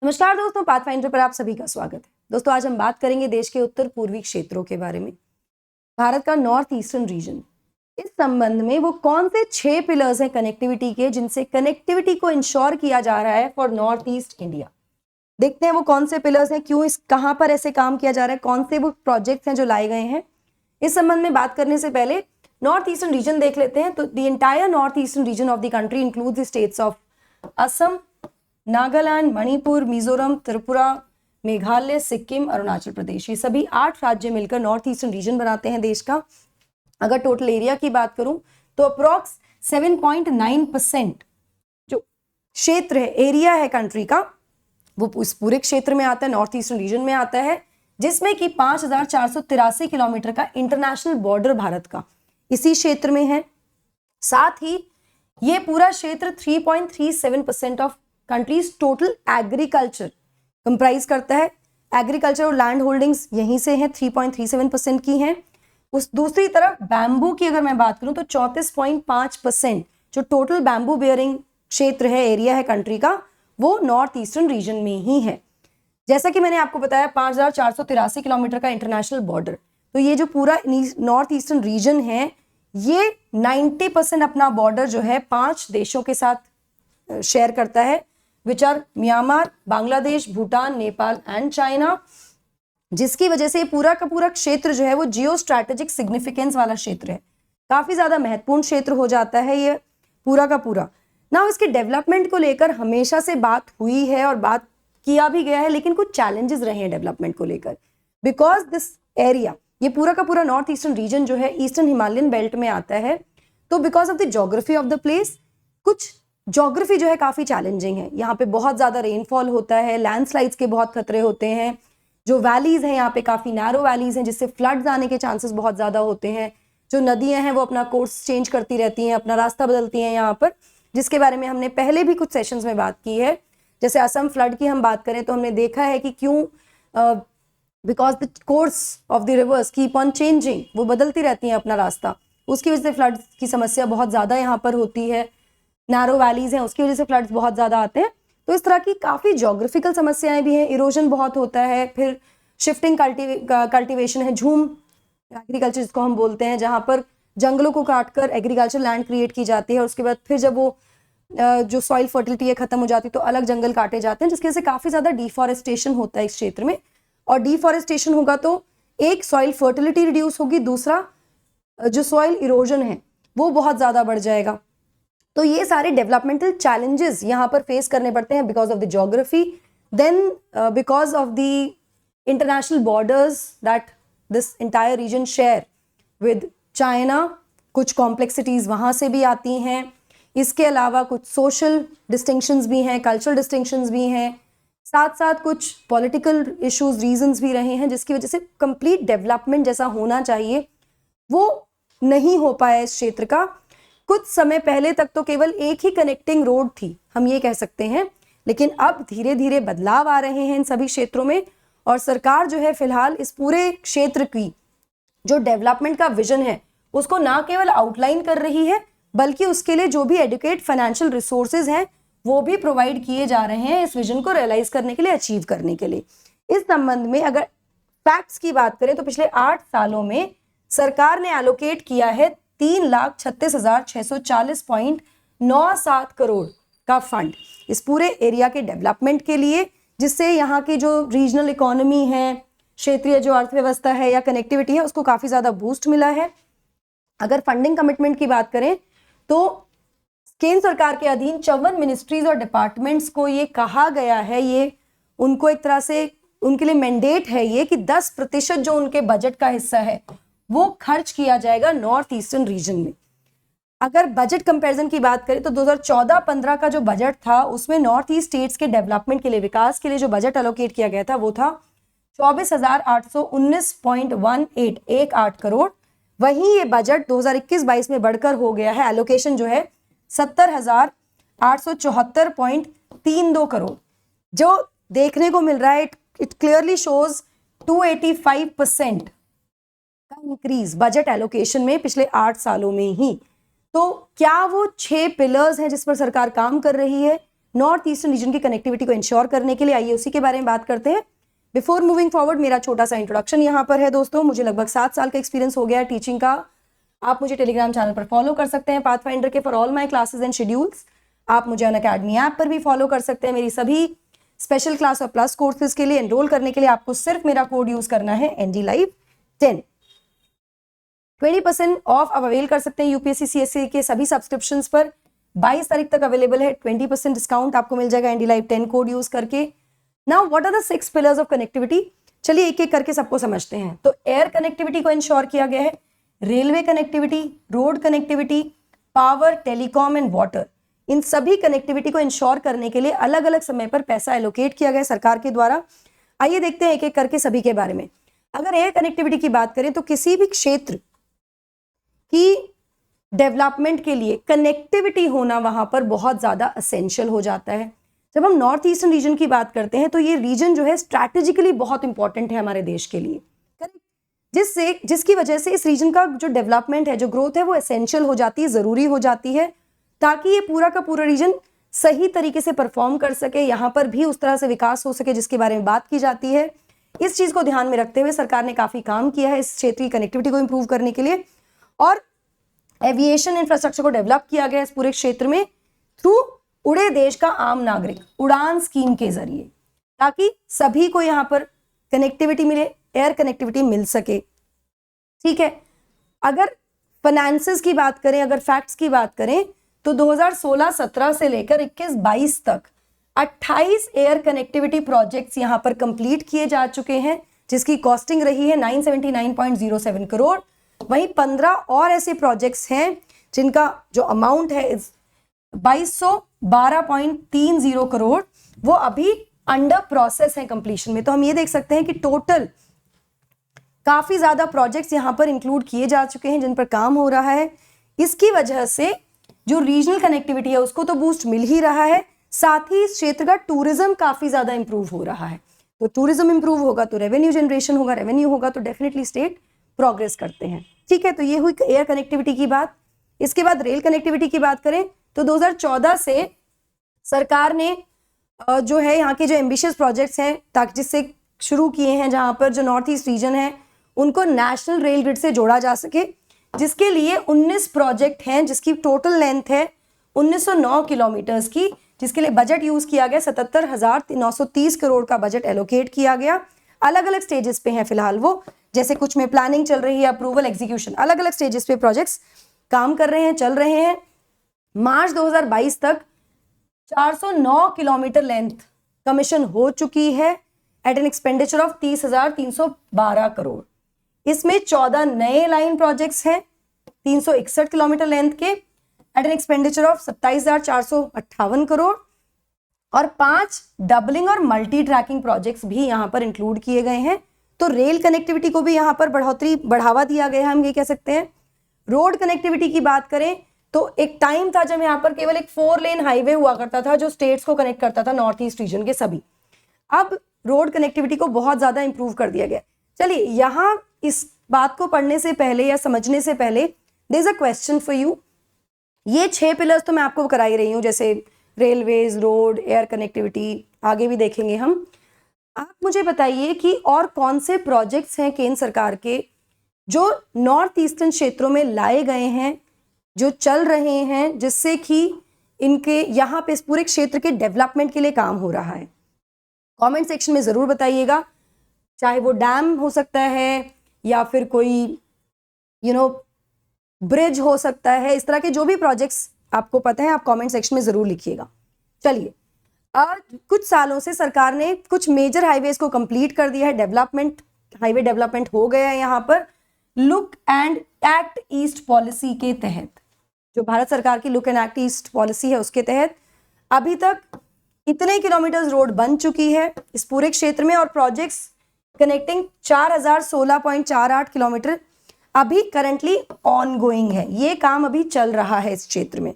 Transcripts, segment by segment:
नमस्कार दोस्तों, पाथफाइंडर पर आप सभी का स्वागत है। दोस्तों, आज हम बात करेंगे देश के उत्तर पूर्वी क्षेत्रों के बारे में। भारत का नॉर्थ ईस्टर्न रीजन, इस संबंध में वो कौन से 6 पिलर्स हैं कनेक्टिविटी के, जिनसे कनेक्टिविटी को इंश्योर किया जा रहा है फॉर नॉर्थ ईस्ट इंडिया। देखते हैं वो कौन से पिलर्स हैं, क्यों कहां पर ऐसे काम किया जा रहा है, कौन से वो प्रोजेक्ट्स हैं जो लाए गए हैं। इस संबंध में बात करने से पहले नॉर्थ ईस्टर्न रीजन देख लेते हैं। तो the entire north eastern region of the country includes the states of Assam, Nagaland, Manipur, Mizoram, Tripura, Meghalaya, Sikkim, Arunachal Pradesh. ये सभी 8 राज्य मिलकर नॉर्थ ईस्टर्न रीजन बनाते हैं देश का। अगर टोटल एरिया की बात करूं तो अप्रॉक्स 7.9% जो क्षेत्र है, एरिया है कंट्री का, वो इस पूरे क्षेत्र में आता है, नॉर्थ ईस्टर्न रीजन में आता है, जिसमें कि 5,483 किलोमीटर का इंटरनेशनल बॉर्डर भारत का इसी क्षेत्र में है। साथ ही ये पूरा क्षेत्र 3.37% of countries total agriculture comprise करता है। एग्रीकल्चर और लैंड होल्डिंग्स यहीं से हैं, 3.37% की हैं। उस दूसरी तरफ बैम्बू की अगर मैं बात करूं तो 34.5% जो टोटल बैम्बू बियरिंग क्षेत्र है, एरिया है कंट्री का, वो नॉर्थ ईस्टर्न रीजन में ही है। जैसा कि मैंने आपको बताया, 5,483 किलोमीटर का इंटरनेशनल बॉर्डर। तो ये जो पूरा नॉर्थ ईस्टर्न रीजन है, ये 90% अपना बॉर्डर जो है 5 देशों के साथ शेयर करता है, which are Myanmar, Bangladesh, Bhutan, Nepal and China. जिसकी वजह से पूरा का पूरा क्षेत्र जो है वो जियो स्ट्रैटेजिक सिग्निफिकेंस वाला क्षेत्र है, काफी ज्यादा महत्वपूर्ण क्षेत्र हो जाता है ये पूरा का पूरा। ना इसके डेवलपमेंट को लेकर हमेशा से बात हुई है और बात किया भी गया है, लेकिन कुछ चैलेंजेस रहे हैं डेवलपमेंट को लेकर। बिकॉज दिस एरिया, ये पूरा का पूरा नॉर्थ ईस्टर्न रीजन जो है ईस्टर्न हिमालयन बेल्ट में आता है, तो because of the geography of the place, कुछ ज्योग्राफी जो है काफी चैलेंजिंग है। यहाँ पे बहुत ज्यादा रेनफॉल होता है, लैंडस्लाइड्स के बहुत खतरे होते हैं। जो वैलीज हैं यहाँ पे काफी नैरो वैलीज हैं, जिससे फ्लड्स आने के चांसेस बहुत ज्यादा होते हैं। जो नदियां हैं वो अपना कोर्स चेंज करती रहती हैं, अपना रास्ता बदलती हैं यहाँ पर, जिसके बारे में हमने पहले भी कुछ सेशंस में बात की है। जैसे असम फ्लड की हम बात करें तो हमने देखा है कि क्यों, because the course of the reverse keep on changing, वो बदलती रहती हैं अपना रास्ता, उसकी वजह से फ्लड की समस्या बहुत ज्यादा यहाँ पर होती है। नैरो वैलीज हैं, उसकी वजह से फ्लड्स बहुत ज्यादा आते हैं। तो इस तरह की काफी ज्योग्राफिकल समस्याएं भी हैं। इरोजन बहुत होता है, फिर शिफ्टिंग कल्टीवेशन है, झूम एग्रीकल्चर जिसको हम बोलते हैं, जहां पर जंगलों को काटकर एग्रीकल्चर लैंड क्रिएट की जाती है। उसके बाद फिर जब वो जो सॉइल फर्टिलिटी है खत्म हो जाती है तो अलग जंगल काटे जाते हैं, जिसकी वजह से काफी ज्यादा डिफॉरेस्टेशन होता है इस क्षेत्र में। और डिफॉरेस्टेशन होगा तो एक सॉइल फर्टिलिटी रिड्यूस होगी, दूसरा जो सॉइल इरोजन है वो बहुत ज्यादा बढ़ जाएगा। तो ये सारे डेवलपमेंटल चैलेंजेस यहाँ पर फेस करने पड़ते हैं because of the geography, then because of the international borders that this entire region share with China. कुछ कॉम्प्लेक्सिटीज वहाँ से भी आती हैं। इसके अलावा कुछ सोशल डिस्टिंक्शंस भी हैं, कल्चरल डिस्टिंक्शंस भी हैं, साथ साथ कुछ पॉलिटिकल इश्यूज, रीजंस भी रहे हैं, जिसकी वजह से कंप्लीट डेवलपमेंट जैसा होना चाहिए वो नहीं हो पाया इस क्षेत्र का। कुछ समय पहले तक तो केवल एक ही कनेक्टिंग रोड थी, हम ये कह सकते हैं, लेकिन अब धीरे धीरे बदलाव आ रहे हैं इन सभी क्षेत्रों में। और सरकार जो है फिलहाल इस पूरे क्षेत्र की जो डेवलपमेंट का विजन है उसको ना केवल आउटलाइन कर रही है, बल्कि उसके लिए जो भी एडुकेट फाइनेंशियल रिसोर्सेज हैं वो भी प्रोवाइड किए जा रहे हैं इस विजन को रियलाइज करने के लिए, अचीव करने के लिए। इस संबंध में अगर फैक्ट्स की बात करें तो पिछले 8 सालों में सरकार ने एलोकेट किया है 3,36,640.97 करोड़ का फंड इस पूरे एरिया के डेवलपमेंट के लिए, जिससे यहाँ की जो रीजनल इकोनॉमी है, क्षेत्रीय जो अर्थव्यवस्था है या कनेक्टिविटी है, उसको काफी ज्यादा बूस्ट मिला है। अगर फंडिंग कमिटमेंट की बात करें तो केंद्र सरकार के अधीन 54 मिनिस्ट्रीज और डिपार्टमेंट्स को ये कहा गया है, ये उनको एक तरह से उनके लिए मैंडेट है ये कि 10% जो उनके बजट का हिस्सा है वो खर्च किया जाएगा नॉर्थ ईस्टर्न रीजन में। अगर बजट कंपैरिजन की बात करें तो 2014-15 का जो बजट था उसमें नॉर्थ ईस्ट स्टेट्स के डेवलपमेंट के लिए, विकास के लिए जो बजट एलोकेट किया गया था वो था 24,819.18 करोड़। वहीं ये बजट 2021-22 में बढ़कर हो गया है, एलोकेशन जो है 70,874.32 करोड़, जो देखने को मिल रहा है। इट क्लियरली शोज 285% का इंक्रीज बजट एलोकेशन में पिछले 8 सालों में ही। तो क्या वो 6 पिलर्स हैं जिस पर सरकार काम कर रही है नॉर्थ ईस्टर्न रीजन की कनेक्टिविटी को इंश्योर करने के लिए। आइए उसी के बारे में बात करते हैं। बिफोर मूविंग फॉरवर्ड, मेरा छोटा सा इंट्रोडक्शन यहाँ पर है दोस्तों। मुझे लगभग 7 साल का एक्सपीरियंस हो गया है टीचिंग का। आप मुझे टेलीग्राम चैनल पर फॉलो कर सकते हैं पाथफाइंडर के for all my classes and schedules. आप मुझे अनअकैडमी ऐप पर भी फॉलो कर सकते हैं। मेरी सभी स्पेशल क्लास और प्लस कोर्सेज के लिए एनरोल करने के लिए आपको सिर्फ मेरा कोड यूज करना है NDLive10। 20% ऑफ आप अवेल कर सकते हैं यूपीएससी CSE के सभी सब्सक्रिप्शंस पर। 22 तारीख तक अवेलेबल है। 20% डिस्काउंट आपको मिल जाएगा NDLive10 कोड यूज करके। Now what are the 6 pillars of connectivity? चलिए एक एक करके सबको समझते हैं। तो एयर कनेक्टिविटी को इंश्योर किया गया है, railway connectivity, road connectivity, power, telecom and water. इन सभी कनेक्टिविटी को इंश्योर करने के लिए अलग अलग समय पर पैसा एलोकेट किया गया सरकार के द्वारा। आइए देखते हैं एक एक करके सभी के बारे में। अगर एयर कनेक्टिविटी की बात करें तो किसी भी क्षेत्र की डेवलपमेंट के लिए कनेक्टिविटी होना वहां पर बहुत ज्यादा असेंशियल हो जाता है। जब हम नॉर्थ ईस्टर्न रीजन की बात करते हैं तो ये रीजन जो है स्ट्रैटेजिकली बहुत इंपॉर्टेंट है हमारे देश के लिए, जिसकी वजह से इस रीजन का जो डेवलपमेंट है, जो ग्रोथ है, वो एसेंशियल हो जाती है, जरूरी हो जाती है, ताकि ये पूरा का पूरा रीजन सही तरीके से परफॉर्म कर सके, यहाँ पर भी उस तरह से विकास हो सके जिसके बारे में बात की जाती है। इस चीज को ध्यान में रखते हुए सरकार ने काफी काम किया है इस क्षेत्रीय कनेक्टिविटी को इंप्रूव करने के लिए, और एविएशन इंफ्रास्ट्रक्चर को डेवलप किया गया इस पूरे क्षेत्र में थ्रू उड़े देश का आम नागरिक उड़ान स्कीम के जरिए, ताकि सभी को यहाँ पर कनेक्टिविटी मिले, एयर कनेक्टिविटी मिल सके। ठीक है, अगर फाइनेंसेस की बात करें, अगर फैक्ट्स की बात करें तो 2016-17 से लेकर 21-22 तक 28 एयर कनेक्टिविटी प्रोजेक्ट्स यहां पर कंप्लीट किए जा चुके हैं, जिसकी कॉस्टिंग रही है 979.07 करोड़। वहीं 15 और ऐसे प्रोजेक्ट्स हैं जिनका जो अमाउंट है 2212.30 करोड़, वो अभी अंडर प्रोसेस है कंप्लीशन में। तो हम ये देख सकते हैं कि टोटल काफी ज्यादा प्रोजेक्ट्स यहां पर इंक्लूड किए जा चुके हैं जिन पर काम हो रहा है। इसकी वजह से जो रीजनल कनेक्टिविटी है उसको तो बूस्ट मिल ही रहा है, साथ ही इस क्षेत्र का टूरिज्म काफी ज्यादा इंप्रूव हो रहा है। तो टूरिज्म इंप्रूव होगा तो रेवेन्यू जनरेशन होगा, रेवेन्यू होगा तो डेफिनेटली स्टेट प्रोग्रेस करते हैं। ठीक है, तो ये हुई एयर कनेक्टिविटी की बात। इसके बाद रेल कनेक्टिविटी की बात करें तो 2014 से सरकार ने जो है यहाँ के जो एम्बिशियस प्रोजेक्ट्स हैं ताकि जिससे शुरू किए हैं, जहां पर जो नॉर्थ ईस्ट रीजन है उनको नेशनल रेल ग्रिड से जोड़ा जा सके, जिसके लिए 19 प्रोजेक्ट हैं, जिसकी टोटल लेंथ है 1909 किलोमीटर्स की, जिसके लिए बजट यूज किया गया 77,930 करोड़ का बजट एलोकेट किया गया। अलग अलग स्टेजेस पे हैं फिलहाल वो, जैसे कुछ में प्लानिंग चल रही है, अप्रूवल, एग्जीक्यूशन, अलग अलग स्टेजेस पे प्रोजेक्ट्स काम कर रहे हैं, चल रहे हैं। मार्च 2022 तक 409 किलोमीटर लेंथ कमीशन हो चुकी है at an expenditure of 30,312 crore. इसमें 14 नए लाइन प्रोजेक्ट्स हैं 361 किलोमीटर लेंथ के at an expenditure of 27,458 crore, और 5 डबलिंग और मल्टी ट्रैकिंग प्रोजेक्ट्स भी यहां पर इंक्लूड किए गए हैं। तो रेल कनेक्टिविटी को भी यहां पर बढ़ावा दिया गया है, हम ये कह सकते हैं। रोड कनेक्टिविटी की बात करें तो एक टाइम था जब यहाँ पर केवल एक 4 लेन हाईवे हुआ करता था जो स्टेट्स को कनेक्ट करता था, नॉर्थ ईस्ट रीजन के सभी। अब रोड कनेक्टिविटी को बहुत ज्यादा इंप्रूव कर दिया गया। चलिए, यहाँ इस बात को पढ़ने से पहले या समझने से पहले there is a question for you. ये 6 पिलर्स तो मैं आपको कराई रही हूँ, जैसे रेलवेज, रोड, एयर कनेक्टिविटी, आगे भी देखेंगे हम। आप मुझे बताइए कि और कौन से प्रोजेक्ट्स हैं केंद्र सरकार के जो नॉर्थ ईस्टर्न क्षेत्रों में लाए गए हैं, जो चल रहे हैं, जिससे कि इनके यहाँ पे इस पूरे क्षेत्र के डेवलपमेंट के लिए काम हो रहा है। कमेंट सेक्शन में जरूर बताइएगा, चाहे वो डैम हो सकता है या फिर कोई ब्रिज हो सकता है, इस तरह के जो भी प्रोजेक्ट्स आपको पता है आप कमेंट सेक्शन में जरूर लिखिएगा। चलिए, कुछ सालों से सरकार ने कुछ मेजर हाईवेज को कंप्लीट कर दिया है, डेवलपमेंट, हाईवे डेवलपमेंट हो गया है यहाँ पर look and act east policy के तहत। जो भारत सरकार की look and act east policy है उसके तहत अभी तक इतने किलोमीटर रोड बन चुकी है इस पूरे क्षेत्र में, और प्रोजेक्ट्स कनेक्टिंग 4016.48 किलोमीटर अभी करंटली ऑनगोइंग है। ये काम अभी चल रहा है इस क्षेत्र में।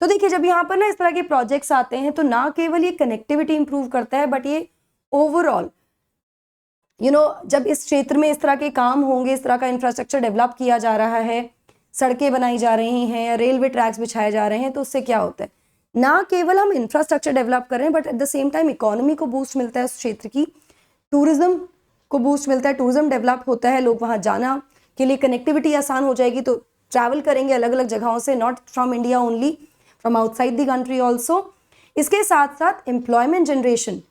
तो देखिए, जब यहाँ पर ना इस तरह के प्रोजेक्ट्स आते हैं तो ना केवल ये कनेक्टिविटी इंप्रूव करता है, बट ये ओवरऑल जब इस क्षेत्र में इस तरह के काम होंगे, इस तरह का इंफ्रास्ट्रक्चर डेवलप किया जा रहा है, सड़कें बनाई जा रही हैं या रेलवे ट्रैक्स बिछाए जा रहे हैं, तो उससे क्या होता है ना केवल हम इंफ्रास्ट्रक्चर डेवलप कर रहे हैं but at the same time economy को बूस्ट मिलता है उस क्षेत्र की, टूरिज्म को बूस्ट मिलता है, टूरिज्म डेवलप होता है, लोग वहाँ जाना के लिए कनेक्टिविटी आसान हो जाएगी, तो ट्रैवल करेंगे अलग अलग जगहों से, not from India only, from outside the country also. इसके साथ साथ एम्प्लॉयमेंट जनरेशन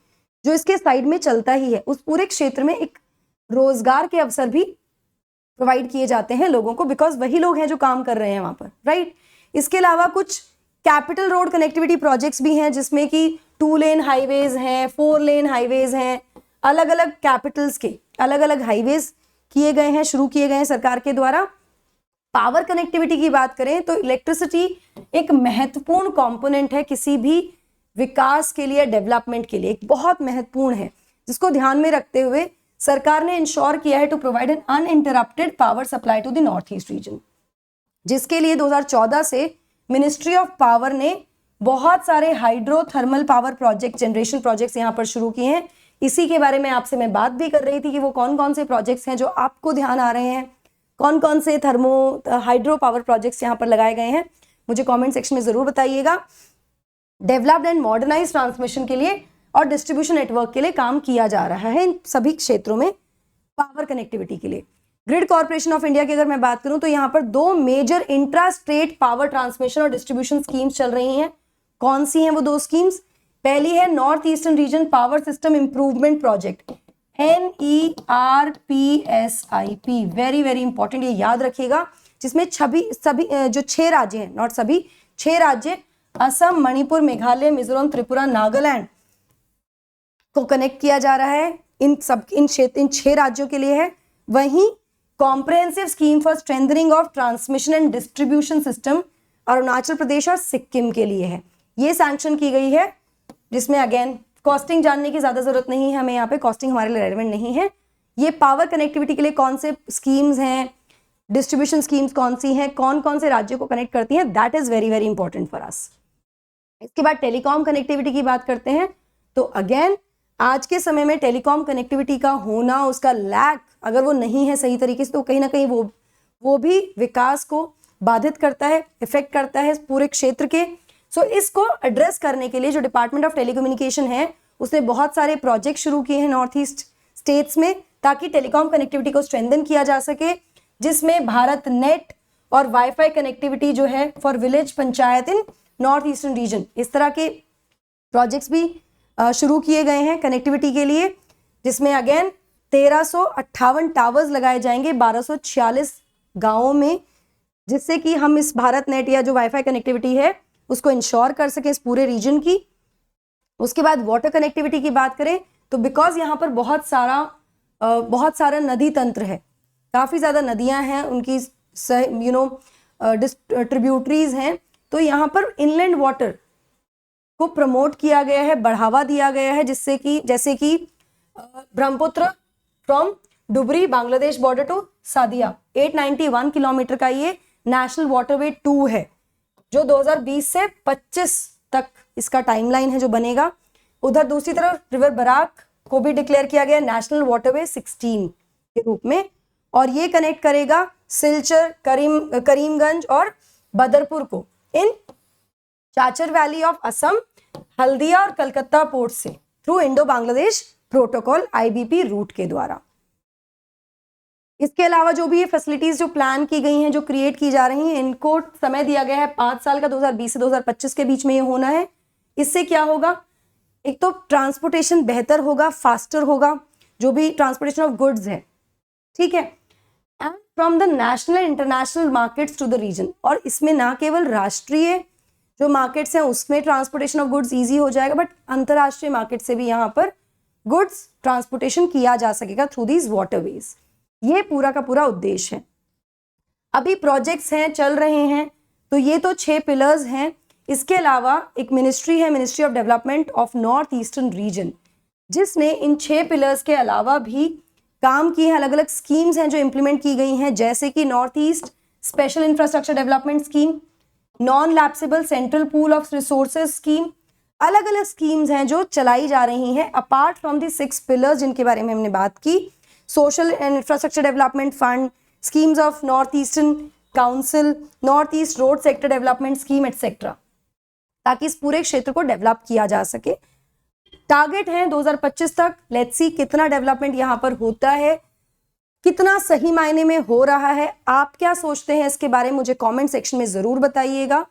जो इसके साइड में चलता ही है, उस पूरे क्षेत्र में एक रोजगार के अवसर भी प्रोवाइड किए जाते हैं लोगों को, बिकॉज वही लोग हैं जो काम कर रहे हैं वहाँ पर, राइट। इसके अलावा कुछ कैपिटल रोड कनेक्टिविटी प्रोजेक्ट्स भी हैं जिसमें कि 2 लेन हाईवेज हैं, 4 लेन हाईवेज हैं, अलग अलग कैपिटल्स के अलग अलग हाईवेज किए गए हैं, शुरू किए गए हैं सरकार के द्वारा। पावर कनेक्टिविटी की बात करें तो इलेक्ट्रिसिटी एक महत्वपूर्ण कंपोनेंट है किसी भी विकास के लिए, डेवलपमेंट के लिए एक बहुत महत्वपूर्ण है, जिसको ध्यान में रखते हुए सरकार ने इंश्योर किया है to provide an uninterrupted power supply to the north east region, जिसके लिए 2014 से मिनिस्ट्री ऑफ पावर ने बहुत सारे hydro thermal power project, generation projects यहाँ पर शुरू किए हैं। इसी के बारे में आपसे मैं बात भी कर रही थी कि वो कौन कौन से प्रोजेक्ट्स हैं जो आपको ध्यान आ रहे हैं, कौन कौन से हाइड्रो पावर प्रोजेक्ट्स यहाँ पर लगाए गए हैं, मुझे कमेंट सेक्शन में जरूर बताइएगा। डेवलप्ड एंड मॉडर्नाइज ट्रांसमिशन के लिए और डिस्ट्रीब्यूशन नेटवर्क के लिए काम किया जा रहा है इन सभी क्षेत्रों में पावर कनेक्टिविटी के लिए। ग्रिड कॉर्पोरेशन ऑफ इंडिया की अगर मैं बात करूं तो यहाँ पर 2 major intra state power transmission और डिस्ट्रीब्यूशन स्कीम्स चल रही हैं। कौन सी हैं वो 2 स्कीम्स? पहली है north eastern reason power system improvement project, NERPSIP, very very important, ये याद रखिएगा, जिसमें सभी जो 6 राज्य हैं, नॉट सभी, 6 राज्य असम, मणिपुर, मेघालय, मिजोरम, त्रिपुरा, नागालैंड को कनेक्ट किया जा रहा है। इन 6 राज्यों के लिए है। वहीं comprehensive scheme for strengthening of transmission and distribution system Arunachal Pradesh और सिक्किम के लिए है, ये सैंक्शन की गई है, जिसमें अगेन कॉस्टिंग जानने की ज्यादा जरूरत नहीं है हमें, यहाँ पे कॉस्टिंग हमारे लिए रेलेवेंट नहीं है। ये पावर कनेक्टिविटी के लिए कौन से स्कीम्स हैं, डिस्ट्रीब्यूशन स्कीम्स कौन सी हैं, कौन कौन से राज्यों को कनेक्ट करती हैं, that is very very important for us. इसके बाद टेलीकॉम कनेक्टिविटी की बात करते हैं तो अगेन आज के समय में टेलीकॉम कनेक्टिविटी का होना, उसका लैक अगर वो नहीं है सही तरीके से, तो कहीं ना कहीं वो भी विकास को बाधित करता है, इफेक्ट करता है पूरे क्षेत्र के। सो इसको एड्रेस करने के लिए जो डिपार्टमेंट ऑफ टेलीकम्युनिकेशन है उसने बहुत सारे प्रोजेक्ट शुरू किए हैं नॉर्थ ईस्ट स्टेट्स में, ताकि टेलीकॉम कनेक्टिविटी को स्ट्रेंथन किया जा सके, जिसमें भारत नेट और वाईफाई कनेक्टिविटी जो है for village panchayat in north eastern reason, इस तरह के प्रोजेक्ट्स भी शुरू किए गए हैं कनेक्टिविटी के लिए, जिसमें अगेन 1358 टावर्स लगाए जाएंगे 1246 गांवों में, जिससे कि हम इस भारत नेट या जो वाईफाई कनेक्टिविटी है उसको इंश्योर कर सकें इस पूरे रीजन की। उसके बाद वाटर कनेक्टिविटी की बात करें तो बिकॉज यहाँ पर बहुत सारा नदी तंत्र है, काफ़ी ज़्यादा नदियाँ हैं, उनकी ट्रिब्यूटरीज हैं, तो यहाँ पर इनलैंड वाटर को प्रमोट किया गया है, बढ़ावा दिया गया है, जिससे कि जैसे कि Brahmaputra from Dhubri Bangladesh border to Sadiya 891 kilometre का ये नेशनल वाटरवे 2 है, जो 2020 से 25 तक इसका टाइमलाइन है जो बनेगा। उधर दूसरी तरफ रिवर बराक को भी डिक्लेयर किया गया नेशनल वाटरवे 16 के रूप में, और ये कनेक्ट करेगा सिलचर, करीमगंज और बदरपुर को in Cachar valley of Assam, Haldia और कलकत्ता पोर्ट से through Indo Bangladesh protocol IBP route के द्वारा। इसके अलावा जो भी ये फैसिलिटीज जो प्लान की गई हैं, जो क्रिएट की जा रही हैं, इनको समय दिया गया है 5 साल का, 2020 से 2025 के बीच में ये होना है। इससे क्या होगा, एक तो ट्रांसपोर्टेशन बेहतर होगा, फास्टर होगा, जो भी ट्रांसपोर्टेशन ऑफ गुड्स है, ठीक है, and from the national international markets to the region. और इसमें ना केवल राष्ट्रीय जो मार्केट्स हैं उसमें ट्रांसपोर्टेशन ऑफ गुड्स ईजी हो जाएगा, बट अंतरराष्ट्रीय मार्केट से भी यहाँ पर गुड्स ट्रांसपोर्टेशन किया जा सकेगा थ्रू दीज वाटरवेज। ये पूरा का पूरा उद्देश्य है। अभी प्रोजेक्ट्स हैं, चल रहे हैं, तो ये तो 6 पिलर्स हैं। इसके अलावा एक मिनिस्ट्री है, ministry of development of north eastern reason, जिसने इन 6 पिलर्स के अलावा भी काम किए हैं। अलग अलग स्कीम्स हैं जो इंप्लीमेंट की गई हैं, जैसे कि north east special infrastructure development scheme, non lapsable central pool of resources scheme, अलग अलग स्कीम्स हैं जो चलाई जा रही हैं अपार्ट फ्रॉम दी 6 पिलर्स जिनके बारे में हमने बात की। Social and infrastructure development fund, schemes of north eastern council, north east road sector development scheme etcetera, ताकि इस पूरे क्षेत्र को डेवलप किया जा सके। टारगेट है 2025 तक। लेट्स सी कितना डेवलपमेंट यहाँ पर होता है, कितना सही मायने में हो रहा है। आप क्या सोचते हैं इसके बारे में मुझे कमेंट सेक्शन में जरूर बताइएगा।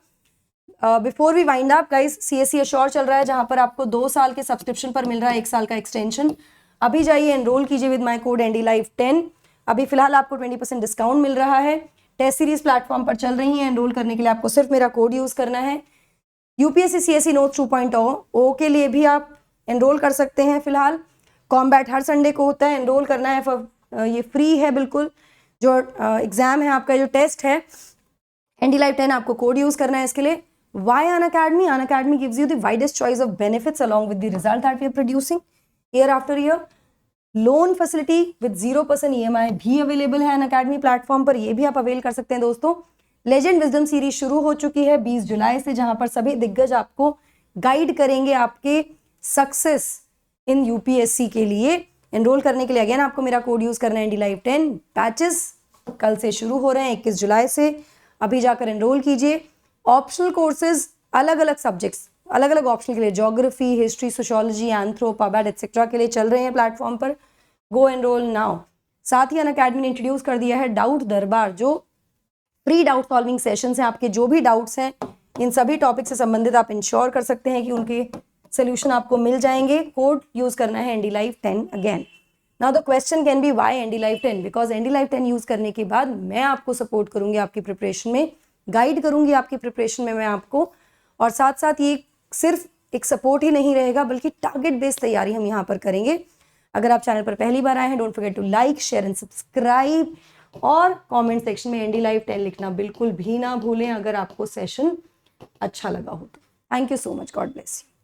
Before we wind up guys, CSE assure चल रहा है जहां पर आपको 2 साल के सब्सक्रिप्शन पर मिल रहा है 1 साल का एक्सटेंशन। अभी जाइए एनरोल कीजिए विद माय कोड NDLife10। अभी फिलहाल आपको 20% डिस्काउंट मिल रहा है। टेस्ट सीरीज प्लेटफॉर्म पर चल रही है। एनरोल करने के लिए आपको सिर्फ मेरा कोड यूज करना है। UPSC CSE नोट्स 2.0 के लिए भी आप एनरोल कर सकते हैं। फिलहाल कॉम्बैट हर संडे को होता है, एनरोल करना है। ये फ्री है बिल्कुल। जो एग्जाम है आपका, जो टेस्ट है NDLife10, आपको कोड यूज करना है इसके लिए। Why Unacademy? Unacademy gives you the widest choice of benefits along with the result that we are producing year after year. Loan facility with 0% EMI भी अवेलेबल है Unacademy प्लेटफॉर्म पर, ये भी आप अवेल कर सकते हैं दोस्तों। लेजेंड विजडम सीरीज शुरू हो चुकी है 20 जुलाई से, जहां पर सभी दिग्गज आपको गाइड करेंगे आपके सक्सेस इन UPSC के लिए। एनरोल करने के लिए अगेन आपको मेरा कोड यूज करना है NDLife10। बैचेस कल से शुरू हो रहे हैं 21 जुलाई से। अभी जाकर एनरोल कीजिए। ऑप्शनल कोर्सेज अलग अलग सब्जेक्ट्स, अलग अलग ऑप्शनल के लिए, ज्योग्राफी, हिस्ट्री, सोशियोलॉजी, एंथ्रो, पबैट एक्सेट्रा के लिए चल रहे हैं प्लेटफॉर्म पर। Go enrol now. साथ ही अनअकैडमी ने इंट्रोड्यूस कर दिया है डाउट दरबार, जो फ्री डाउट सॉल्विंग सेशंस हैं। आपके जो भी डाउट्स हैं इन सभी टॉपिक से संबंधित आप इंश्योर कर सकते हैं कि उनके सोल्यूशन आपको मिल जाएंगे। कोड यूज करना है NDLife10 again. Now the question can be why NDLife10? Because NDLife10 use करने के बाद मैं आपको सपोर्ट करूंगी आपकी प्रिपरेशन में, गाइड करूंगी आपकी प्रिपरेशन में मैं आपको। और साथ साथ ये सिर्फ एक सपोर्ट ही नहीं रहेगा, बल्कि टारगेट बेस्ड तैयारी हम यहाँ पर करेंगे। अगर आप चैनल पर पहली बार आए हैं, don't forget to like, share and subscribe, और कमेंट सेक्शन में NDLife10 लिखना बिल्कुल भी ना भूलें अगर आपको सेशन अच्छा लगा हो तो। Thank you so much. God bless you.